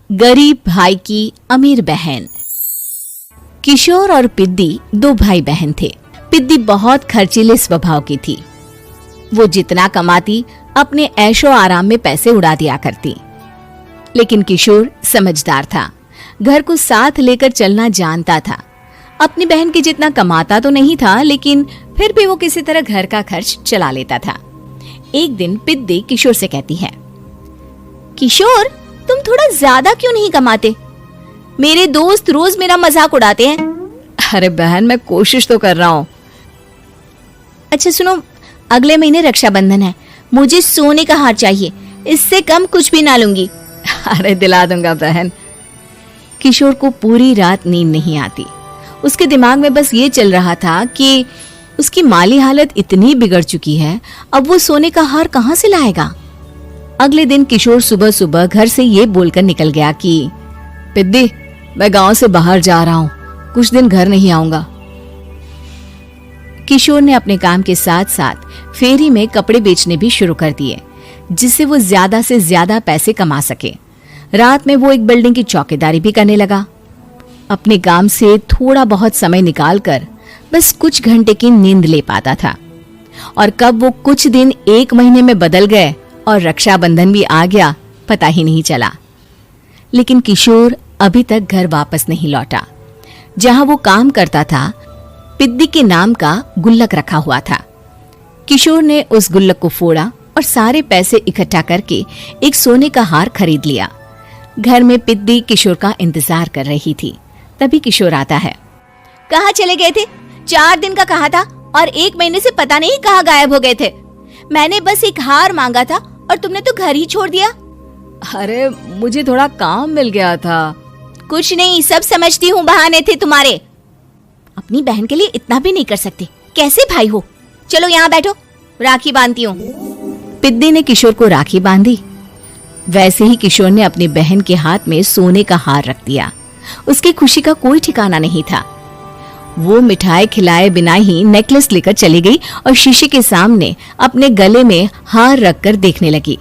गरीब भाई की अमीर बहन। किशोर और पिद्दी दो भाई बहन थे। पिद्दी बहुत खर्चीले स्वभाव की थी। वो जितना कमाती अपने ऐशो आराम में पैसे उड़ा दिया करती। लेकिन किशोर समझदार था, घर को साथ लेकर चलना जानता था। अपनी बहन के जितना कमाता तो नहीं था, लेकिन फिर भी वो किसी तरह घर का खर्च चला लेता था। एक दिन पिद्दी किशोर से कहती है, किशोर, तुम थोड़ा ज्यादा क्यों नहीं कमाते? मेरे दोस्त रोज मेरा मजाक उड़ाते हैं। अरे बहन, मैं कोशिश तो कर रहा हूँ। अच्छा सुनो, अगले महीने रक्षाबंधन है, मुझे सोने का हार चाहिए, इससे कम कुछ भी ना लूंगी। अरे दिला दूंगा बहन। किशोर को पूरी रात नींद नहीं आती। उसके दिमाग में बस ये चल रहा था कि उसकी माली हालत इतनी बिगड़ चुकी है, अब वो सोने का हार कहाँ से लाएगा। अगले दिन किशोर सुबह सुबह घर से ये बोलकर निकल गया कि पिद्दी, मैं गांव से बाहर जा रहा हूँ, कुछ दिन घर नहीं आऊंगा। किशोर ने अपने काम के साथ साथ फेरी में कपड़े बेचने भी शुरू कर दिए, जिससे वो ज्यादा से ज्यादा पैसे कमा सके। रात में वो एक बिल्डिंग की चौकीदारी भी करने लगा। अपने काम से थोड़ा बहुत समय निकालकर बस कुछ घंटे की नींद ले पाता था। और कब वो कुछ दिन एक महीने में बदल गए और रक्षाबंधन भी आ गया, पता ही नहीं चला। लेकिन किशोर अभी तक घर वापस नहीं लौटा। जहां वो काम करता था, पिद्दी के नाम का गुल्लक रखा हुआ था। किशोर ने उस गुल्लक को फोड़ा और सारे पैसे इकट्ठा करके एक सोने का हार खरीद लिया। घर में पिद्दी किशोर का इंतजार कर रही थी। तभी किशोर आता है। कहाँ चले गए थे? 4 दिन का कहा था और 1 महीने से पता नहीं कहाँ गायब हो गए थे। मैंने बस एक हार मांगा था और तुमने तो घर ही छोड़ दिया। अरे मुझे थोड़ा काम मिल गया था। कुछ नहीं, सब समझती हूँ, बहाने थे तुम्हारे। अपनी बहन के लिए इतना भी नहीं कर सकते, कैसे भाई हो? चलो यहाँ बैठो, राखी बांधती हूँ। पिद्दी ने किशोर को राखी बांधी। वैसे ही किशोर ने अपनी बहन के हाथ में सोने का हार रख दिया। उसकी खुशी का कोई ठिकाना नहीं था। वो मिठाई खिलाए बिना ही नेकलेस लेकर चली गई और शीशे के सामने अपने गले में हार रखकर देखने लगी।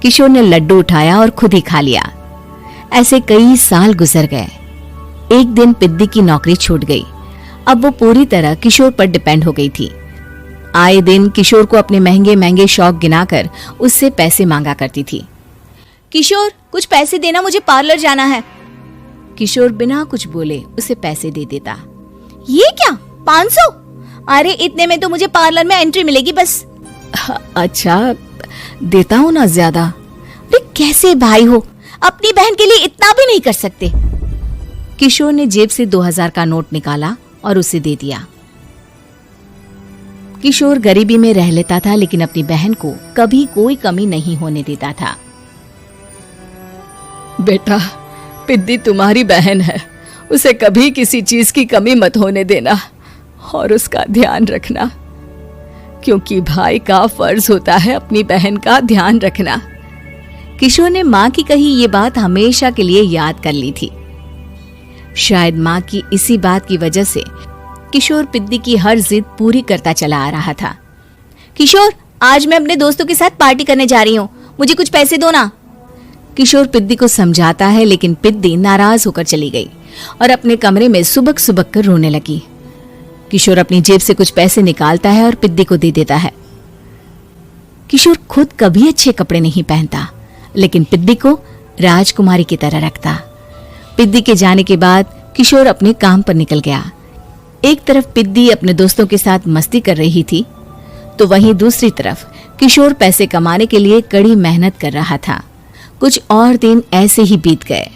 किशोर ने लड्डू उठाया और खुद ही खा लिया। ऐसे कई साल गुजर गए। एक दिन पिद्दी की नौकरी छूट गई। अब वो पूरी तरह किशोर पर डिपेंड हो गई थी। आए दिन किशोर को अपने महंगे महंगे शौक गिनाकर उससे पैसे मांगा करती थी। किशोर, कुछ पैसे देना, मुझे पार्लर जाना है। किशोर बिना कुछ बोले उसे पैसे दे देता। ये क्या, 500? अरे इतने में तो मुझे पार्लर में एंट्री मिलेगी बस। अच्छा, देता हूँ ना ज्यादा। अरे कैसे भाई हो, अपनी बहन के लिए इतना भी नहीं कर सकते। किशोर ने जेब से 2000 का नोट निकाला और उसे दे दिया। किशोर गरीबी में रह लेता था, लेकिन अपनी बहन को कभी कोई कमी नहीं होने देता था। बेटा, पिद्दी तुम्हारी बहन है, उसे कभी किसी चीज की कमी मत होने देना और उसका ध्यान रखना, क्योंकि भाई का फर्ज होता है अपनी बहन का ध्यान रखना। किशोर ने माँ की कही ये बात हमेशा के लिए याद कर ली थी। शायद माँ की इसी बात की वजह से किशोर पिद्दी की हर जिद पूरी करता चला आ रहा था। किशोर, आज मैं अपने दोस्तों के साथ पार्टी करने जा रही हूँ, मुझे कुछ पैसे दो ना। किशोर पिद्दी को समझाता है, लेकिन पिद्दी नाराज होकर चली गई और अपने कमरे में सुबक सुबक कर रोने लगी। किशोर अपनी जेब से कुछ पैसे निकालता है और पिद्दी को दे देता है। किशोर खुद कभी अच्छे कपड़े नहीं पहनता, लेकिन पिद्दी को राजकुमारी की तरह रखता। पिद्दी के जाने के बाद किशोर अपने काम पर निकल गया। एक तरफ पिद्दी अपने दोस्तों के साथ मस्ती कर रही थी, तो वहीं दूसरी तरफ किशोर पैसे कमाने के लिए कड़ी मेहनत कर रहा था। कुछ और दिन ऐसे ही बीत गए।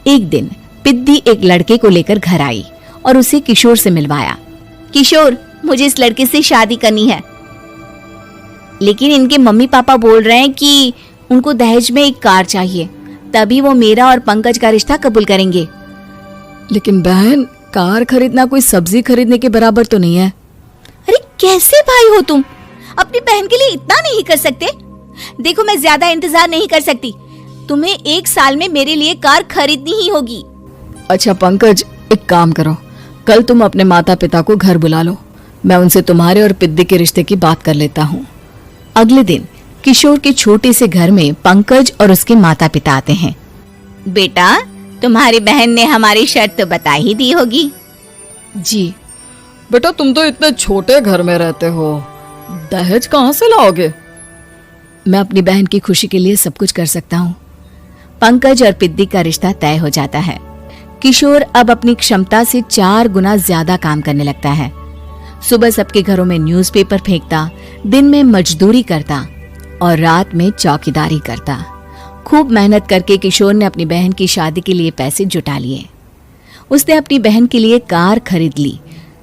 एक दिन पिद्दी एक लड़के को लेकर घर आई और उसे किशोर से मिलवाया। किशोर, मुझे इस लड़के से शादी करनी है, लेकिन इनके मम्मी पापा बोल रहे हैं कि उनको दहेज में एक कार चाहिए, तभी वो मेरा और पंकज का रिश्ता कबूल करेंगे। लेकिन बहन, कार खरीदना कोई सब्जी खरीदने के बराबर तो नहीं है। अरे कैसे भाई हो तुम, अपनी बहन के लिए इतना नहीं कर सकते? देखो, मैं ज्यादा इंतजार नहीं कर सकती, तुम्हें 1 साल में मेरे लिए कार खरीदनी ही होगी। अच्छा पंकज, एक काम करो, कल तुम अपने माता पिता को घर बुला लो, मैं उनसे तुम्हारे और पिद्दी के रिश्ते की बात कर लेता हूँ। अगले दिन किशोर के छोटे से घर में पंकज और उसके माता पिता आते हैं। बेटा, तुम्हारी बहन ने हमारी शर्त तो बता ही दी होगी। जी। बेटा, तुम तो इतने छोटे घर में रहते हो, दहेज कहाँ से लाओगे? मैं अपनी बहन की खुशी के लिए सब कुछ कर सकता हूँ। पंकज और पिद्दी का रिश्ता तय हो जाता है। किशोर अब अपनी क्षमता से 4 गुना ज्यादा काम करने लगता है। सुबह सबके घरों में न्यूज़पेपर फेंकता, दिन में मजदूरी करता और रात में चौकीदारी करता। खूब मेहनत करके किशोर ने अपनी बहन की शादी के लिए पैसे जुटा लिए। उसने अपनी बहन के लिए कार खरीद ली।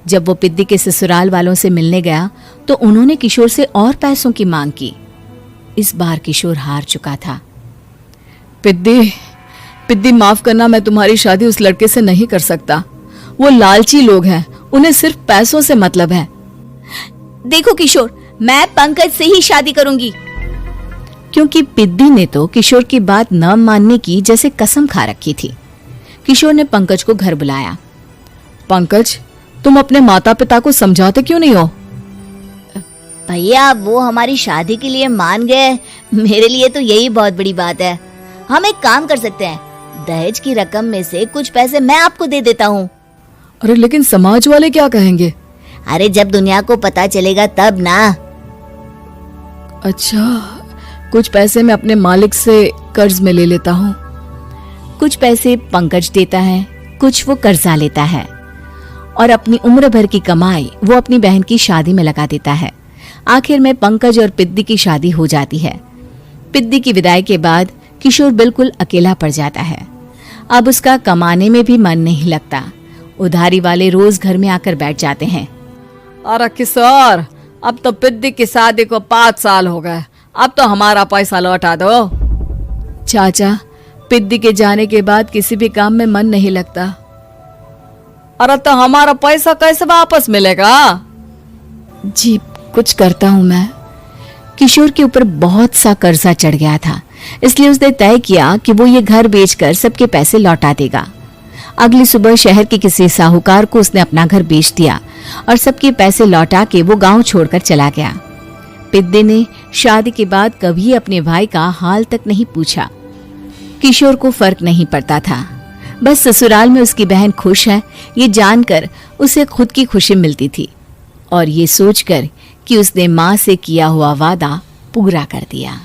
जब वो पिद्दी के ससुराल वालों से मिलने गया तो उन्होंने किशोर से और पैसों की मांग की। इस बार किशोर हार चुका था। पिद्दी माफ करना, मैं तुम्हारी शादी उस लड़के से नहीं कर सकता। वो लालची लोग हैं, उन्हें सिर्फ पैसों से मतलब है। देखो किशोर, मैं पंकज से ही शादी करूंगी। क्योंकि पिद्दी ने तो किशोर की बात न मानने की जैसे कसम खा रखी थी। किशोर ने पंकज को घर बुलाया। पंकज, तुम अपने माता पिता को समझाते क्यों नहीं हो? भैया, वो हमारी शादी के लिए मान गए, मेरे लिए तो यही बहुत बड़ी बात है। हम एक काम कर सकते हैं, दहेज की रकम में से कुछ पैसे मैं आपको दे देता हूँ। अरे लेकिन समाज वाले क्या कहेंगे? अरे जब दुनिया को पता चलेगा तब ना। अच्छा, कुछ पैसे मैं अपने मालिक से कर्ज में ले लेता हूँ। कुछ पैसे पंकज देता है, कुछ वो कर्जा लेता है और अपनी उम्र भर की कमाई वो अपनी बहन की शादी में लगा देता है। आखिर में पंकज और पिद्दी की शादी हो जाती है। पिद्दी की विदाई के बाद किशोर बिल्कुल अकेला पड़ जाता है। अब उसका कमाने में भी मन नहीं लगता। उधारी वाले रोज घर में आकर बैठ जाते हैं। अरे किशोर, अब तो पिद्दी की शादी को 5 साल हो गए, अब तो हमारा पैसा लौटा दो। चाचा, पिद्दी के जाने के बाद किसी भी काम में मन नहीं लगता। अरे तो हमारा पैसा कैसे वापस मिलेगा? जी, कुछ करता हूं मैं। किशोर के ऊपर बहुत सा कर्जा चढ़ गया था, इसलिए उसने तय किया कि वो ये घर बेचकर सबके पैसे लौटा देगा। अगली सुबह शहर के किसी साहूकार को उसने अपना घर बेच दिया और सबके पैसे लौटा के वो गांव छोड़कर चला गया। पिद्दी ने शादी के बाद कभी अपने भाई का हाल तक नहीं पूछा। किशोर को फर्क नहीं पड़ता था, बस ससुराल में उसकी बहन खुश है ये जानकर उसे खुद की खुशी मिलती थी और ये सोचकर कि उसने माँ से किया हुआ वादा पूरा कर दिया।